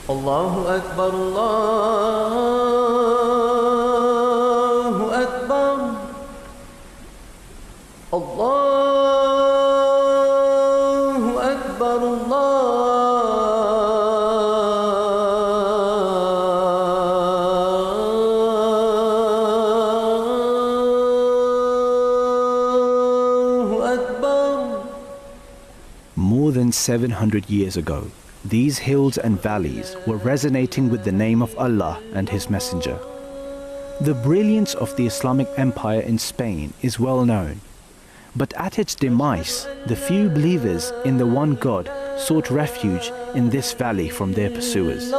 Allahu Akbar, Allahu Akbar, Allahu Akbar, Allahu Akbar. More than 700 years ago, these hills and valleys were resonating with the name of Allah and His Messenger. The brilliance of the Islamic Empire in Spain is well known, but at its demise, the few believers in the one God sought refuge in this valley from their pursuers.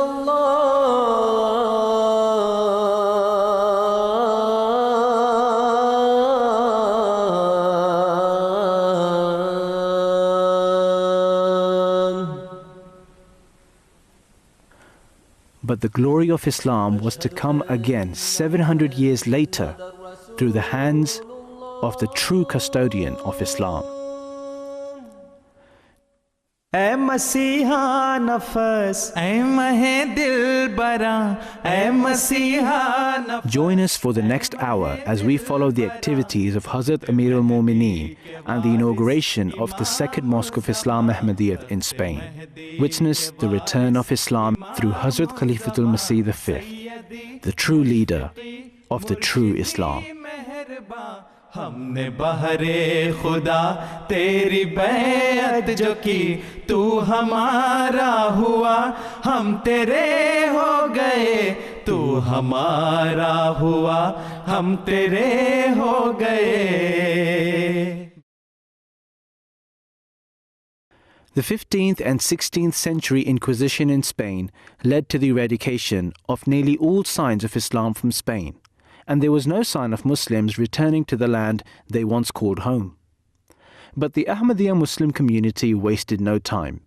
But the glory of Islam was to come again 700 years later through the hands of the true custodian of Islam. ऐ मसीहा नफस ऐ महे दिल बरा ऐ मसीहा नफस. Join us for the next hour as we follow the activities of Hazrat Amir al-Mu'mineen and the inauguration of the second Mosque of Islam Ahmadiyyat in Spain. Witness the return of Islam through Hazrat Khalifatul Masih V, the true leader of the true Islam. हमने बहरे खुदा तेरी बैत जो की तू हमारा हुआ हम तेरे हो गए तू हमारा हुआ हम तेरे हो गए. The 15th and 16th century Inquisition in Spain led to the eradication of nearly all signs of Islam from Spain, and there was no sign of Muslims returning to the land they once called home. But the Ahmadiyya Muslim community wasted no time.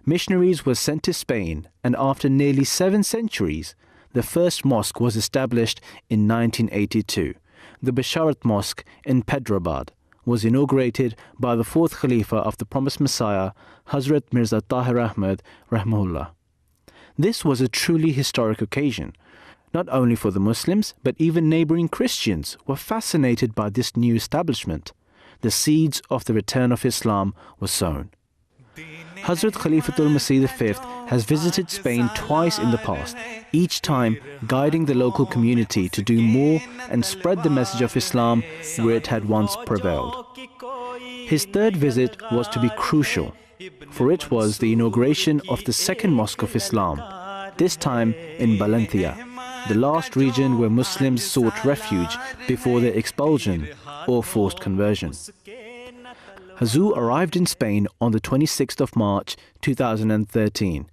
Missionaries were sent to Spain, and after nearly 7 centuries, the first mosque was established in 1982. The Basharat Mosque in Pedrabad was inaugurated by the 4th Khalifa of the Promised Messiah, Hazrat Mirza Tahir Ahmad Rahimahullah. This was a truly historic occasion. Not only for the Muslims, but even neighboring Christians were fascinated by this new establishment. The seeds of the return of Islam were sown. Hazrat Khalifatul Masih V has visited Spain twice in the past, each time guiding the local community to do more and spread the message of Islam where it had once prevailed. His third visit was to be crucial, for it was the inauguration of the second Mosque of Islam, this time in Valencia, the last region where Muslims sought refuge before their expulsion or forced conversion. Hazur arrived in Spain on the 26th of March 2013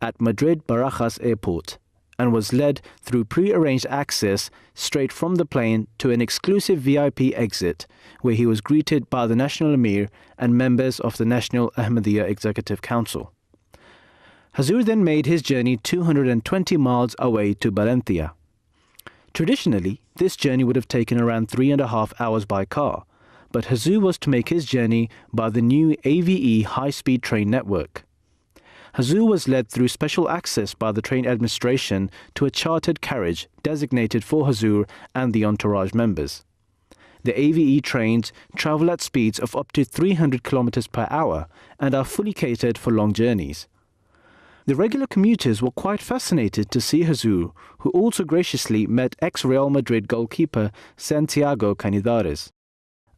at Madrid Barajas Airport and was led through pre-arranged access straight from the plane to an exclusive VIP exit where he was greeted by the National Emir and members of the National Ahmadiyya Executive Council. Hazur then made his journey 220 miles away to Valencia. Traditionally, this journey would have taken around 3.5 hours by car, but Hazur was to make his journey by the new AVE high-speed train network. Hazur was led through special access by the train administration to a chartered carriage designated for Hazur and the entourage members. The AVE trains travel at speeds of up to 300 km per hour and are fully catered for long journeys. The regular commuters were quite fascinated to see Hazur, who also graciously met ex-Real Madrid goalkeeper Santiago Canizares.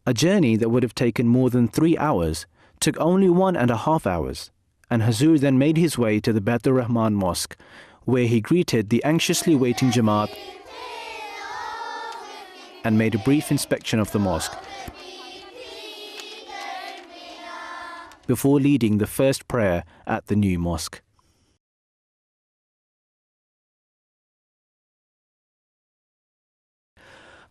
A journey that would have taken more than 3 hours took only 1.5 hours, and Hazur then made his way to the Baitur Rahman Mosque, where he greeted the anxiously waiting Jamaat and made a brief inspection of the mosque before leading the first prayer at the new mosque.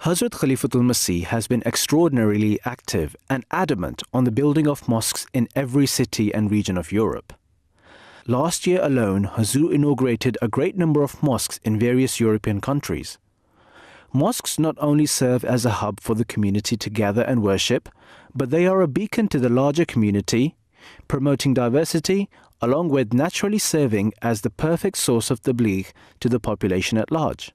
Hazrat Khalifatul Masih has been extraordinarily active and adamant on the building of mosques in every city and region of Europe. Last year alone, Hazur inaugurated a great number of mosques in various European countries. Mosques not only serve as a hub for the community to gather and worship, but they are a beacon to the larger community, promoting diversity along with naturally serving as the perfect source of tabligh to the population at large.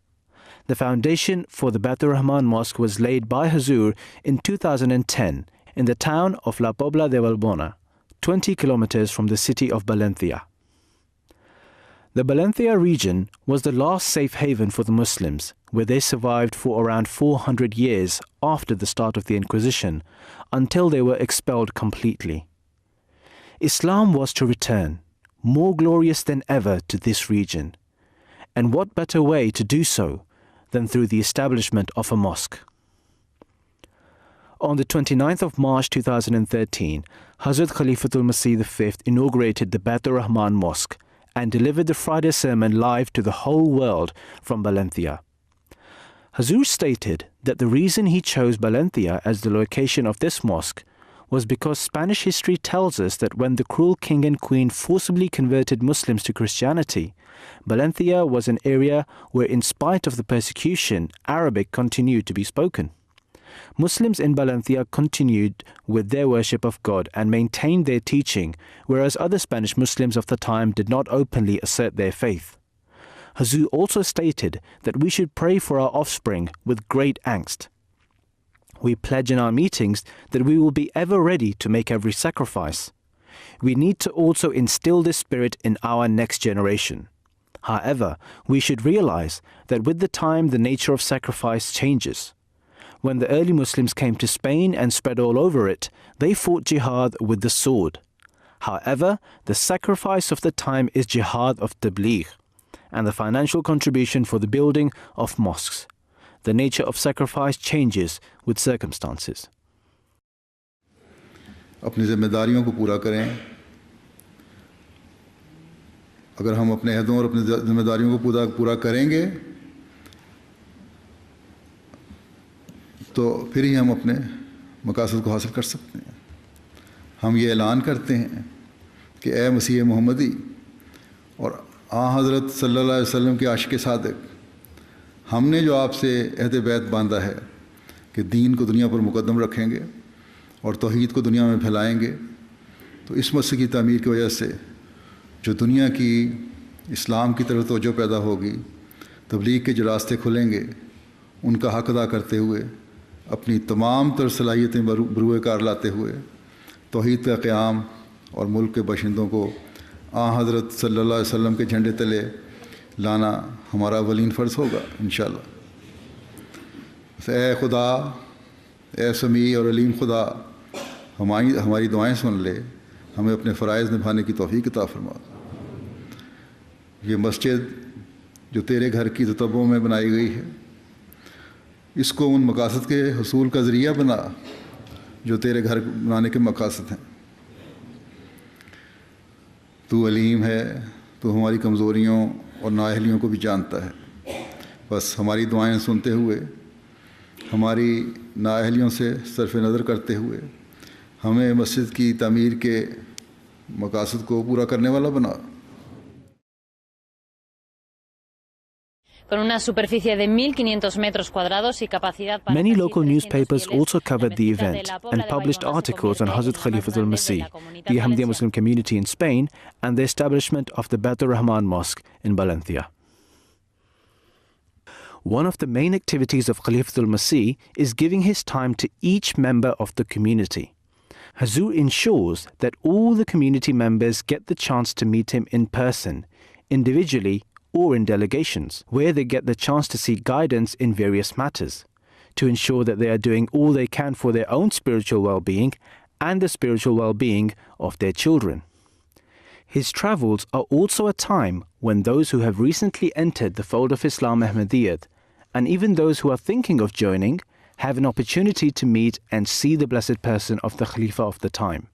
The foundation for the Baitur Rahman Mosque was laid by Hazur in 2010 in the town of La Pobla de Valbona, 20 kilometers from the city of Valencia. The Valencia region was the last safe haven for the Muslims, where they survived for around 400 years after the start of the Inquisition, until they were expelled completely. Islam was to return, more glorious than ever, to this region. And what better way to do so than through the establishment of a mosque? On the 29th of March 2013, Hazrat Khalifatul Masih V inaugurated the Baitur Rahman Mosque and delivered the Friday sermon live to the whole world from Valencia. Hazur stated that the reason he chose Valencia as the location of this mosque was because Spanish history tells us that when the cruel king and queen forcibly converted Muslims to Christianity, Valencia was an area where, in spite of the persecution, Arabic continued to be spoken. Muslims in Valencia continued with their worship of God and maintained their teaching, whereas other Spanish Muslims of the time did not openly assert their faith. Hazur also stated that we should pray for our offspring with great angst. We pledge in our meetings that we will be ever ready to make every sacrifice. We need to also instill this spirit in our next generation. However, we should realize that with the time the nature of sacrifice changes. When the early Muslims came to Spain and spread all over it, they fought jihad with the sword. However, the sacrifice of the time is jihad of tabligh and the financial contribution for the building of mosques. The nature of sacrifice changes with circumstances. अपनी जिम्मेदारियों को पूरा करें. अगर हम अपने अहदों और अपनी जिम्मेदारियों को पूरा करेंगे तो फिर ही हम अपने मकासद को हासिल कर सकते हैं. हम ये ऐलान करते हैं कि ए मसीह मोहम्मदी और हज़रत सल्लल्लाहु अलैहि वसल्लम के आशिक़ सादिक़, हमने जो आपसे अहद बैत बांधा है कि दीन को दुनिया पर मुकद्दम रखेंगे और तौहीद को दुनिया में फैलाएंगे, तो इस मस्जिद की तामीर की वजह से जो दुनिया की इस्लाम की तरफ तवज्जो पैदा होगी, तबलीग के जो रास्ते खुलेंगे, उनका हक़ अदा करते हुए अपनी तमाम तर सलाहियतें बरूए कार लाते हुए तौहीद का क़याम और मुल्क के बाशिंदों को हज़रत सल्लल्लाहु अलैहि वसल्लम के झंडे तले लाना हमारा अवलीन फ़र्ज़ होगा इंशाअल्लाह. ए खुदा, ए समी और अलीम खुदा, हमारी दुआएं सुन ले, हमें अपने फ़राइज़ निभाने की तौफ़ीक़ अता फरमा. ये मस्जिद जो तेरे घर की ततब्बों में बनाई गई है, इसको उन मकासद के हसूल का ज़रिया बना जो तेरे घर बनाने के मकासद हैं. तू अलीम है, तू हमारी कमज़ोरियों और नाअहलियों को भी जानता है. बस हमारी दुआएं सुनते हुए, हमारी नाअहलियों से सरफ़ नज़र करते हुए हमें मस्जिद की तामीर के मकासद को पूरा करने वाला बना. Con una superficie de 1.500 metros cuadrados y capacidad para Many local newspapers also covered the event and published articles on Hazrat Khalifatul Masih, the Ahmadiyya Muslim community in Spain, and the establishment of the Baitur Rahman Mosque in Valencia. One of the main activities of Khalifatul Masih is giving his time to each member of the community. Hazur ensures that all the community members get the chance to meet him in person, individually, or in delegations, where they get the chance to seek guidance in various matters, to ensure that they are doing all they can for their own spiritual well-being and the spiritual well-being of their children. His travels are also a time when those who have recently entered the fold of Islam Ahmadiyyat, and even those who are thinking of joining, have an opportunity to meet and see the blessed person of the Khalifa of the time.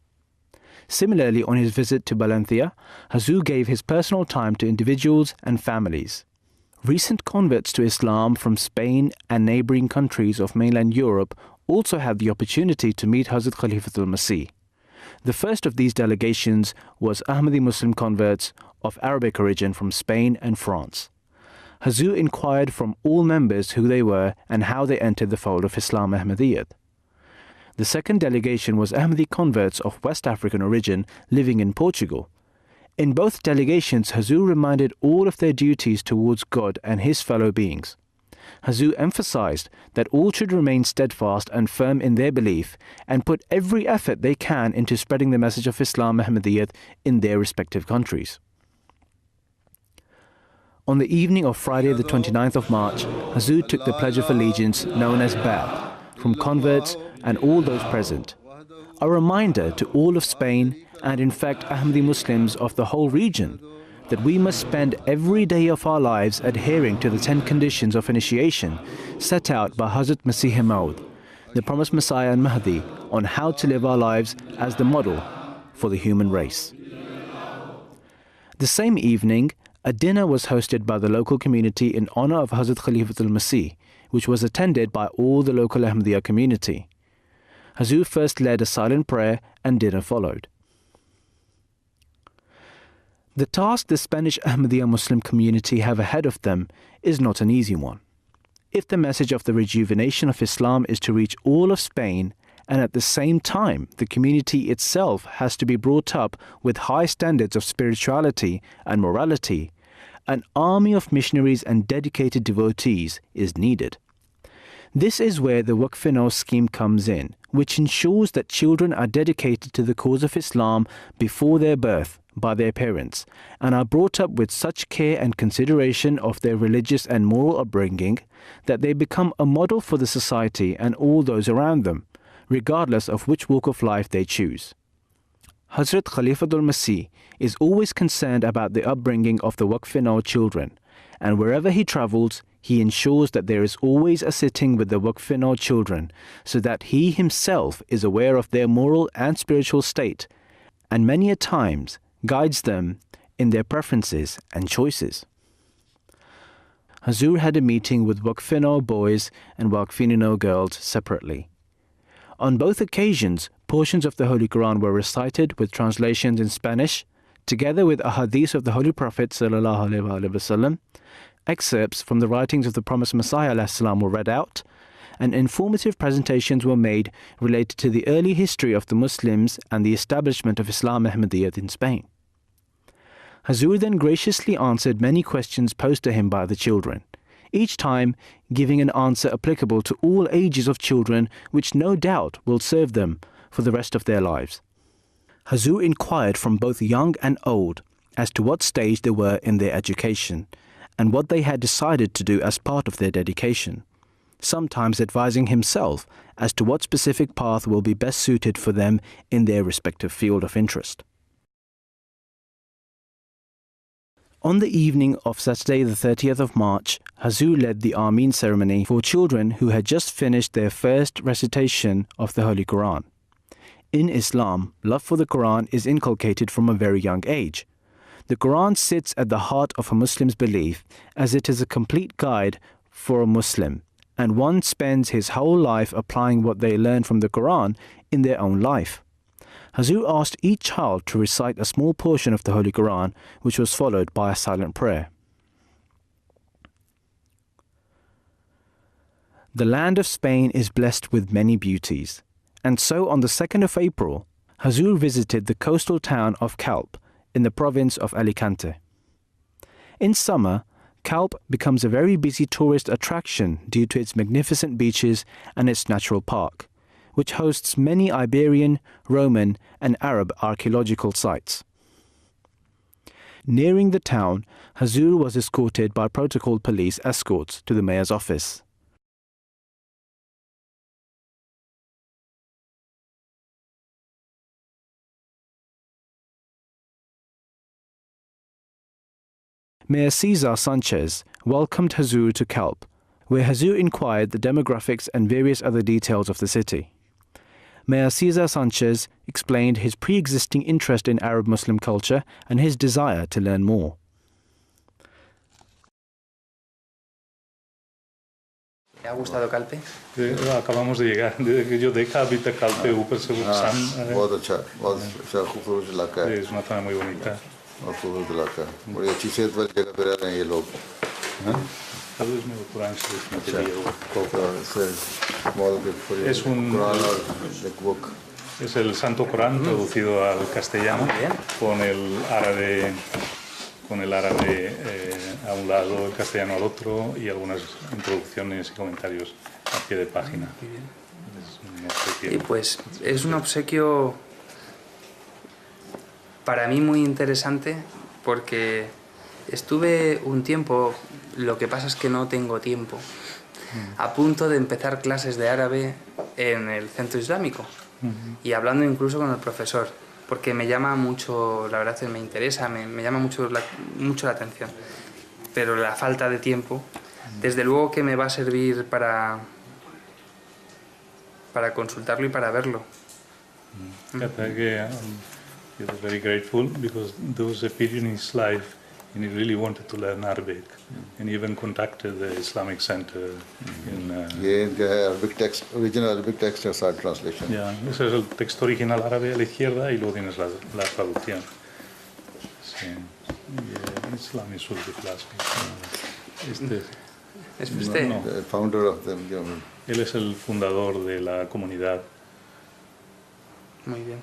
Similarly, on his visit to Valencia, Hazur gave his personal time to individuals and families. Recent converts to Islam from Spain and neighboring countries of mainland Europe also had the opportunity to meet Hazrat Khalifatul Masih. The first of these delegations was Ahmadi Muslim converts of Arabic origin from Spain and France. Hazur inquired from all members who they were and how they entered the fold of Islam Ahmadiyyat. The second delegation was Ahmadi converts of West African origin living in Portugal. In both delegations, Hazur reminded all of their duties towards God and his fellow beings. Hazur emphasized that all should remain steadfast and firm in their belief and put every effort they can into spreading the message of Islam Ahmadiyyat in their respective countries. On the evening of Friday the 29th of March, Hazur took the Pledge of Allegiance known as Bai'at from converts and all those present. A reminder to all of Spain and in fact Ahmadi Muslims of the whole region that we must spend every day of our lives adhering to the 10 conditions of initiation set out by Hazrat Masih Maud, the promised Messiah and Mahdi, on how to live our lives as the model for the human race. The same evening, a dinner was hosted by the local community in honor of Hazrat Khalifatul Masih, which was attended by all the local Ahmadiyya community. Hazur first led a silent prayer and dinner followed. The task the Spanish Ahmadiyya Muslim community have ahead of them is not an easy one. If the message of the rejuvenation of Islam is to reach all of Spain, and at the same time the community itself has to be brought up with high standards of spirituality and morality, an army of missionaries and dedicated devotees is needed. This is where the Waqf-e-Nau scheme comes in, which ensures that children are dedicated to the cause of Islam before their birth by their parents and are brought up with such care and consideration of their religious and moral upbringing that they become a model for the society and all those around them, regardless of which walk of life they choose. Hazrat Khalifatul Masih is always concerned about the upbringing of the Waqf-e-Nau children, and wherever he travels, he ensures that there is always a sitting with the Waqf-e-Nau children so that he himself is aware of their moral and spiritual state, and many a times guides them in their preferences and choices. Hazur had a meeting with Waqf-e-Nau boys and Waqf-e-Nau girls separately. On both occasions, portions of the Holy Quran were recited with translations in Spanish, together with ahadith of the Holy Prophet ﷺ. Excerpts from the writings of the promised Messiah ﷺ were read out, and informative presentations were made related to the early history of the Muslims and the establishment of Islam Ahmadiyyat in Spain. Hazur then graciously answered many questions posed to him by the children, each time giving an answer applicable to all ages of children, which no doubt will serve them for the rest of their lives. Hazur inquired from both young and old as to what stage they were in their education and what they had decided to do as part of their dedication, sometimes advising himself as to what specific path will be best suited for them in their respective field of interest. On the evening of Saturday the 30th of March, Hazur led the Ameen ceremony for children who had just finished their first recitation of the Holy Quran. In Islam, love for the Quran is inculcated from a very young age. The Quran sits at the heart of a Muslim's belief, as it is a complete guide for a Muslim, and one spends his whole life applying what they learn from the Quran in their own life. Hazur asked each child to recite a small portion of the Holy Quran, which was followed by a silent prayer. The land of Spain is blessed with many beauties, and so on the 2nd of April, Hazur visited the coastal town of Calp in the province of Alicante. In summer, Calp becomes a very busy tourist attraction due to its magnificent beaches and its natural park, which hosts many Iberian, Roman, and Arab archaeological sites. Nearing the town, Hazur was escorted by protocol police escorts to the mayor's office. Mayor Cesar Sanchez welcomed Hazur to Calp, where Hazur inquired the demographics and various other details of the city. Mayor Cesar Sanchez explained his pre-existing interest in Arab Muslim culture and his desire to learn more. ¿Te ha gustado Calpe? Acabamos de llegar, desde yo de Calpe, Calpe, ऊपर से बहुत अच्छा खूबसूरत इलाका है. Es una zona muy bonita. और खूबसूरत इलाका है. बड़ी अच्छी सेहत वाली जगह पे रह रहे हैं ये लोग. Todo es medio Corán material. Es un- book. Es el Santo Corán traducido al castellano con el árabe a un lado, el castellano al otro y algunas introducciones y comentarios a pie de página. Es un obsequio. Y pues es un obsequio para mí muy interesante porque estuve un tiempo, lo que pasa es que no tengo tiempo, a punto de empezar clases de árabe en el centro islámico y hablando incluso con el profesor, porque me llama mucho, la verdad es que me interesa, me llama mucho la atención, pero la falta de tiempo, desde luego que me va a servir para consultarlo y para verlo. He was very grateful because there was a period in his life and he really wanted to learn Arabic and he even contacted the Islamic Center in... Original Arabic text and side translation. Ese es el texto original árabe a la izquierda y luego tienes la traducción. Sí. Islam is with the class. ¿Es usted? No. The founder of them. Él es el fundador de la comunidad. Muy bien.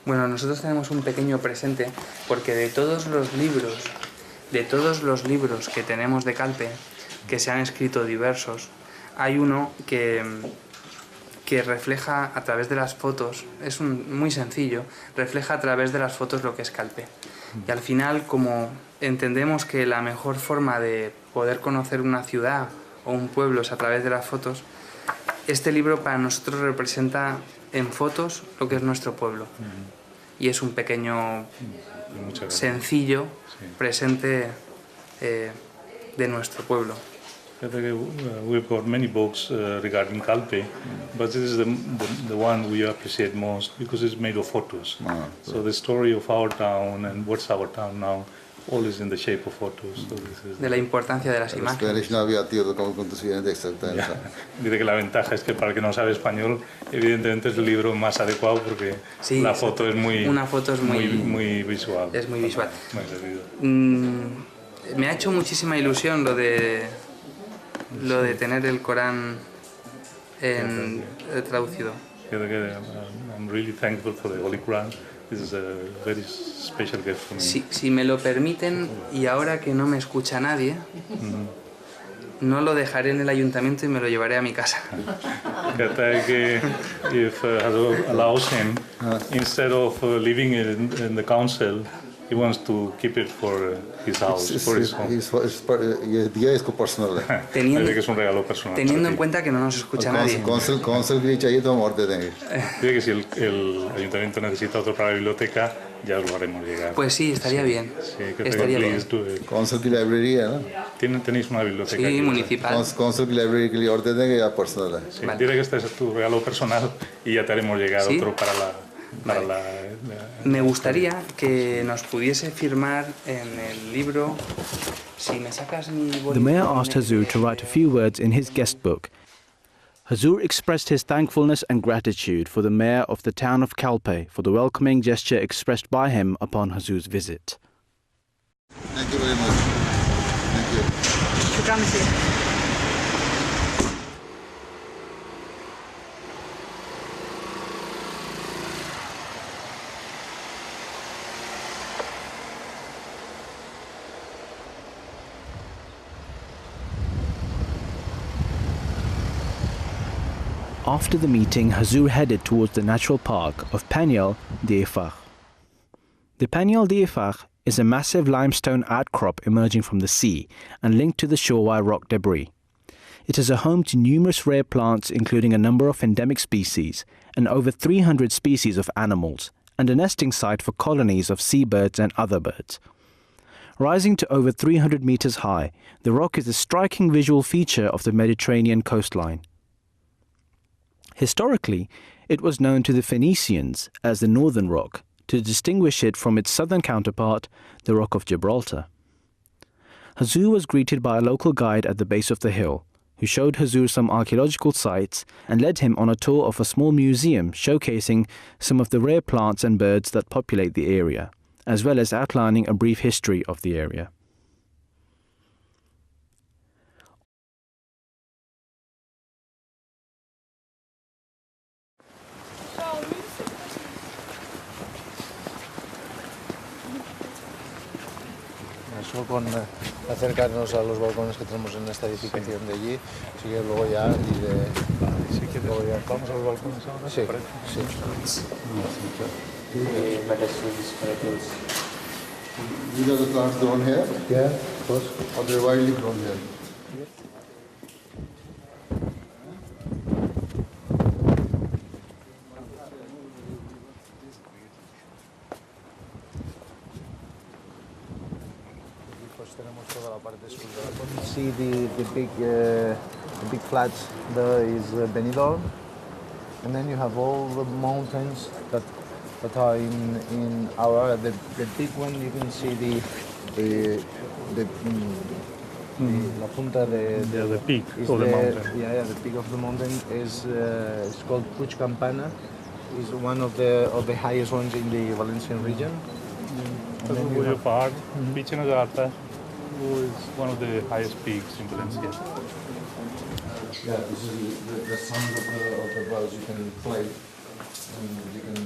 Bueno, nosotros tenemos un pequeño presente porque de todos los libros que tenemos de Calpe, que se han escrito diversos, hay uno que refleja a través de las fotos, es muy sencillo, refleja a través de las fotos lo que es Calpe. Y al final, como entendemos que la mejor forma de poder conocer una ciudad o un pueblo es a través de las fotos, este libro para nosotros representa en fotos lo que es nuestro pueblo. Y es un pequeño, sencillo presente de nuestro pueblo. We've got many books regarding Calpe, but this is the one we appreciate most because it's made of photos. So the story of our town and what's our town now, all is in the shape of photos. So this is de la importancia de las imágenes. Dice que la ventaja es que para el que no sabe español, evidentemente es el libro más adecuado porque sí, la foto es muy visual. Es muy visual. Muy servido. Me ha hecho muchísima ilusión lo de tener el Corán traducido. I'm really thankful for the Holy Quran. This is a very special gift for me. Si me lo permiten, y ahora que no me escucha nadie, no lo dejaré en el ayuntamiento y me lo llevaré a mi casa. If Hazur allows him, instead of living in the council, he wants to keep it for his house, for his home. Teniendo, que es un regalo personal. Teniendo en cuenta que no nos escucha nadie. Dice que si el ayuntamiento necesita otro para la biblioteca, ya os lo haremos llegar. Pues sí, estaría bien. Sí, que estaría bien. Council की library है ना? Tenéis una biblioteca. Sí, municipal. Council की library के लिए और दे देंगे या personal है? Sí, dile que este es tu regalo personal y ya te haremos llegar otro para la... Me gustaría que nos pudiese firmar en el libro. Si me sacas mi The mayor asked Hazur to write a few words in his guest book. Hazur expressed his thankfulness and gratitude for the mayor of the town of Calpe for the welcoming gesture expressed by him upon Hazur's visit. Thank you very much. Thank you. Shukran, Masih. After the meeting, Hazur headed towards the natural park of Paniel d'Ifach. The Paniel d'Ifach is a massive limestone outcrop emerging from the sea and linked to the shore by rock debris. It is a home to numerous rare plants, including a number of endemic species and over 300 species of animals, and a nesting site for colonies of seabirds and other birds. Rising to over 300 meters high, the rock is a striking visual feature of the Mediterranean coastline. Historically, it was known to the Phoenicians as the Northern Rock, to distinguish it from its southern counterpart, the Rock of Gibraltar. Hazur was greeted by a local guide at the base of the hill, who showed Hazur some archaeological sites and led him on a tour of a small museum showcasing some of the rare plants and birds that populate the area, as well as outlining a brief history of the area. eso con acercarnos a los balcones que tenemos en esta edificación de allí, así que luego ya diré... Si quieres, vamos a los balcones ahora. Sí, sí. These are the plants grown here? Yeah, of course. Or they're widely grown here? You see the big flats. There is Benidorm, and then you have all the mountains that are in Aurora. The big one you can see La punta the peak is of the mountain. Yeah, the peak of the mountain is it's called Puig Campana. Is one of the highest ones in the Valencian region. तो वो जो पहाड़ पीछे नजर आता है वो is one of the highest peaks in Valencia. Yeah, this is the sound of the birds you can play and you can